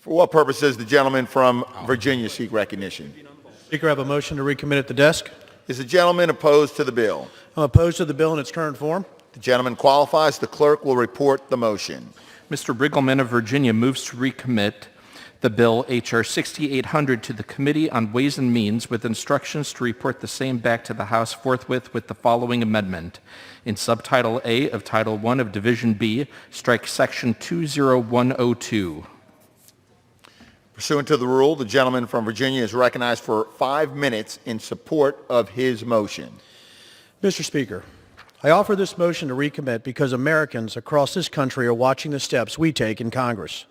For what purpose does the gentleman from Virginia seek recognition? Speaker, I have a motion to recommit at the desk. Is the gentleman opposed to the bill? I'm opposed to the bill in its current form. The gentleman qualifies. The clerk will report the motion. Mr. Riggleman of Virginia moves to recommit the bill H.R. 6800 to the Committee on Ways and Means with instructions to report the same back to the House forthwith with the following amendment. In Subtitle A of Title I of Division B, strike Section 20102. Pursuant to the rule, the gentleman from Virginia is recognized for 5 minutes in support of his motion. Mr. Speaker, I offer this motion to recommit because Americans across this country are watching the steps we take in Congress.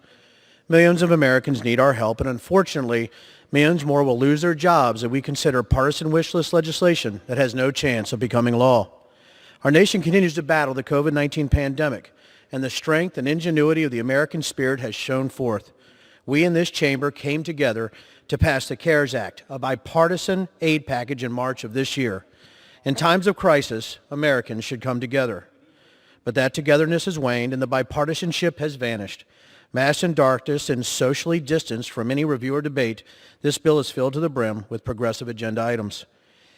Millions of Americans need our help, and unfortunately, millions more will lose their jobs if we consider partisan wish list legislation that has no chance of becoming law. Our nation continues to battle the COVID-19 pandemic, and the strength and ingenuity of the American spirit has shown forth. We in this chamber came together to pass the CARES Act, a bipartisan aid package in March of this year. In times of crisis, Americans should come together. But that togetherness has waned and the bipartisanship has vanished. Masked in darkness and socially distanced from any review or debate, this bill is filled to the brim with progressive agenda items.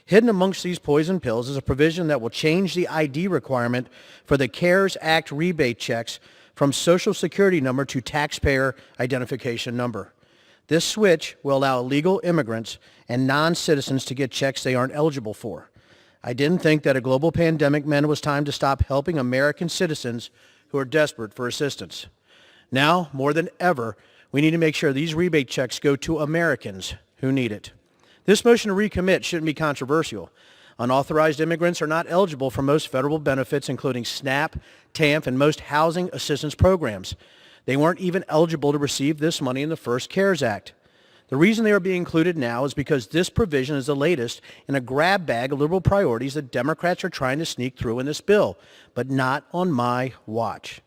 Hidden amongst these poison pills is a provision that will change the ID requirement for the CARES Act rebate checks from Social Security number to taxpayer identification number. This switch will allow illegal immigrants and non-citizens to get checks they aren't eligible for. I didn't think that a global pandemic meant it was time to stop helping American citizens who are desperate for assistance. Now, more than ever, we need to make sure these rebate checks go to Americans who need it. This motion to recommit shouldn't be controversial. Unauthorized immigrants are not eligible for most federal benefits, including SNAP, TANF, and most housing assistance programs. They weren't even eligible to receive this money in the first CARES Act. The reason they are being included now is because this provision is the latest in a grab bag of liberal priorities that Democrats are trying to sneak through in this bill, but not on my watch.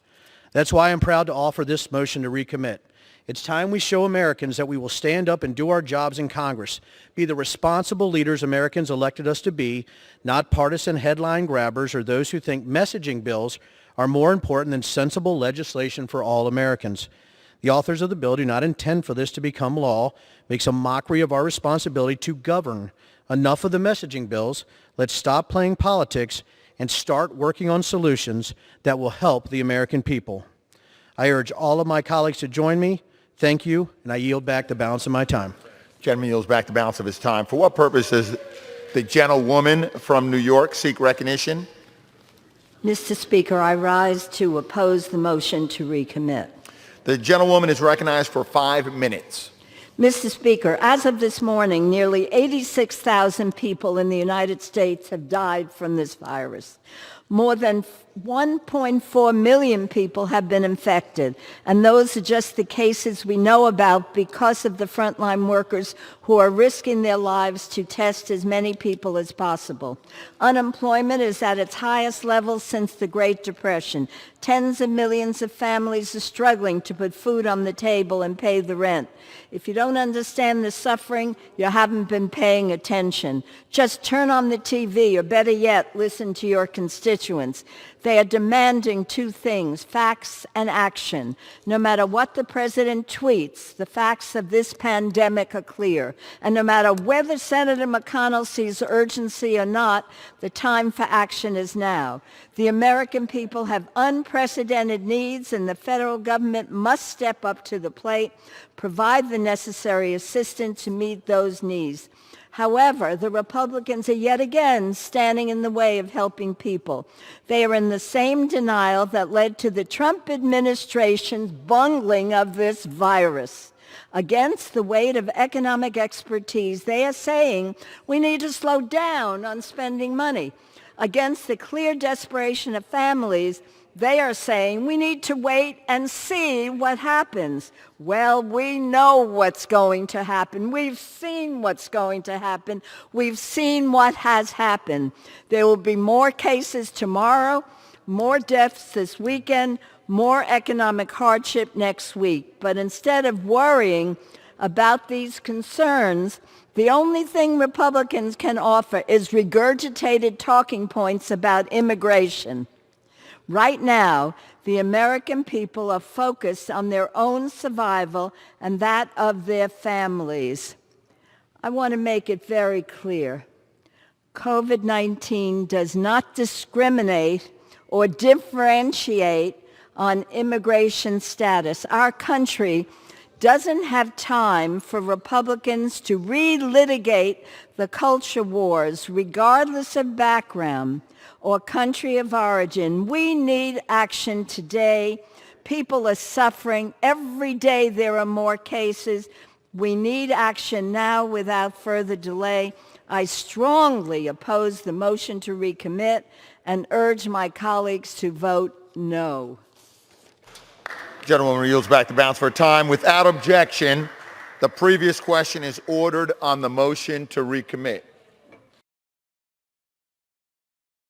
That's why I'm proud to offer this motion to recommit. It's time we show Americans that we will stand up and do our jobs in Congress, be the responsible leaders Americans elected us to be, not partisan headline grabbers or those who think messaging bills are more important than sensible legislation for all Americans. The authors of the bill do not intend for this to become law, makes a mockery of our responsibility to govern. Enough of the messaging bills. Let's stop playing politics and start working on solutions that will help the American people. I urge all of my colleagues to join me. Thank you, and I yield back the balance of my time. Gentleman yields back the balance of his time. For what purpose does the gentlewoman from New York seek recognition? Mr. Speaker, I rise to oppose the motion to recommit. The gentlewoman is recognized for 5 minutes. Mr. Speaker, as of this morning, nearly 86,000 people in the United States have died from this virus. More than 1.4 million people have been infected, and those are just the cases we know about because of the frontline workers who are risking their lives to test as many people as possible. Unemployment is at its highest level since the Great Depression. Tens of millions of families are struggling to put food on the table and pay the rent. If you don't understand the suffering, you haven't been paying attention. Just turn on the TV, or better yet, listen to your constituents. They are demanding two things, facts and action. No matter what the president tweets, the facts of this pandemic are clear. And no matter whether Senator McConnell sees urgency or not, the time for action is now. The American people have unprecedented needs, and the federal government must step up to the plate, provide the necessary assistance to meet those needs. However, the Republicans are yet again standing in the way of helping people. They are in the same denial that led to the Trump administration's bungling of this virus. Against the weight of economic expertise, they are saying we need to slow down on spending money. Against the clear desperation of families, they are saying we need to wait and see what happens. Well, we know what's going to happen. We've seen what's going to happen. We've seen what has happened. There will be more cases tomorrow, more deaths this weekend, more economic hardship next week. But instead of worrying about these concerns, the only thing Republicans can offer is regurgitated talking points about immigration. Right now, the American people are focused on their own survival and that of their families. I want to make it very clear. COVID-19 does not discriminate or differentiate on immigration status. Our country doesn't have time for Republicans to relitigate the culture wars, regardless of background or country of origin. We need action today. People are suffering. Every day there are more cases. We need action now without further delay. I strongly oppose the motion to recommit and urge my colleagues to vote no. Gentlewoman yields back the balance for time. Without objection, the previous question is ordered on the motion to recommit.